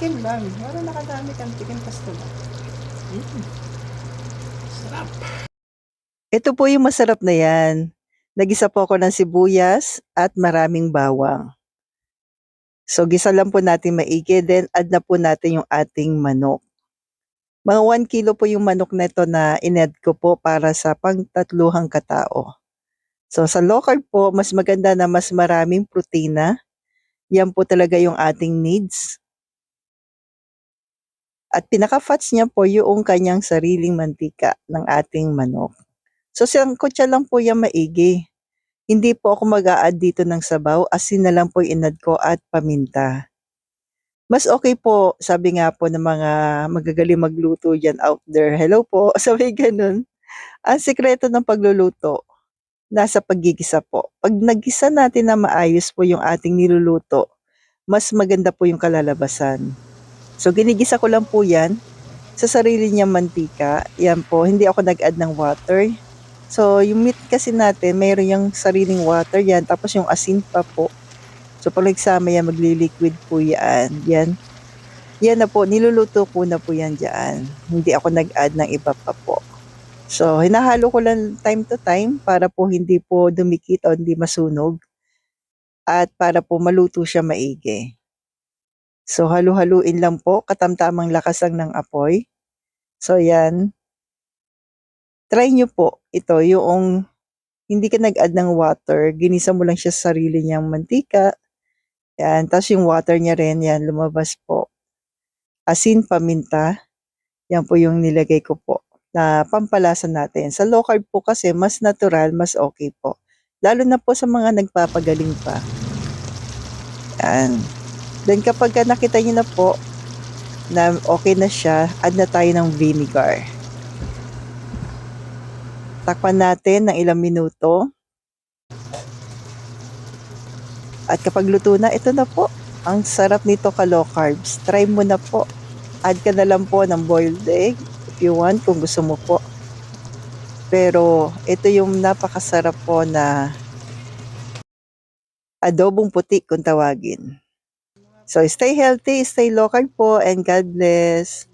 Tikim lang. Wala nakadami kang tikim pasto ba? Sarap. Ito po yung masarap na yan. Nagisa po ako ng sibuyas at maraming bawang. So gisa lang po natin maigi, then add na po natin yung ating manok. Mga 1 kilo po yung manok na ito na in-add ko po para sa pangtatluhang katao. So sa low carb po, mas maganda na mas maraming protina. Yan po talaga yung ating needs. At pinaka-fats niya po yung kanyang sariling mantika ng ating manok. So sangkotsa lang po yan maigi. Hindi po ako mag-a-add dito ng sabaw, asin na lang po in-add ko at paminta. Mas okay po, sabi nga po ng mga magagaling magluto diyan out there, hello po, sabi gano'n. Ang sikreto ng pagluluto, nasa paggigisa po. 'Pag naggisa natin na maayos po yung ating niluluto, mas maganda po yung kalalabasan. So ginigisa ko lang po 'yan sa sarili niyang mantika, 'yan po, hindi ako nag-add ng water. So yung meat kasi natin mayroon yang sariling water 'yan, tapos yung asin pa po. So 'pag nagsama 'yan magli-liquid po 'yan, 'yan. Yan na po, niluluto ko na po yan diyan. Hindi ako nag-add ng iba pa po. So, hinahalo ko lang time to time para po hindi po dumikit o hindi masunog at para po maluto siya maigi. So, halu-haluin lang po, katamtamang lakasan ng apoy. So, yan. Try nyo po ito, yung hindi ka nag-add ng water, ginisa mo lang siya sa sarili niyang mantika. Yan, tapos yung water niya rin, yan, lumabas po. Asin, paminta, yan po yung nilagay ko po na pampalasa natin. Sa low carb po kasi mas natural, mas okay po. Lalo na po sa mga nagpapagaling pa. Yan. Then kapag nakita niyo na po na okay na siya, add na tayo ng vinegar. Takpan natin ng ilang minuto. At kapag luto na, ito na po. Ang sarap nito ka low carbs. Try mo na po. Add ka na lang po ng boiled egg if you want, kung gusto mo po. Pero ito yung napakasarap po na adobong puti kung tawagin. So stay healthy, stay low carb po, and God bless.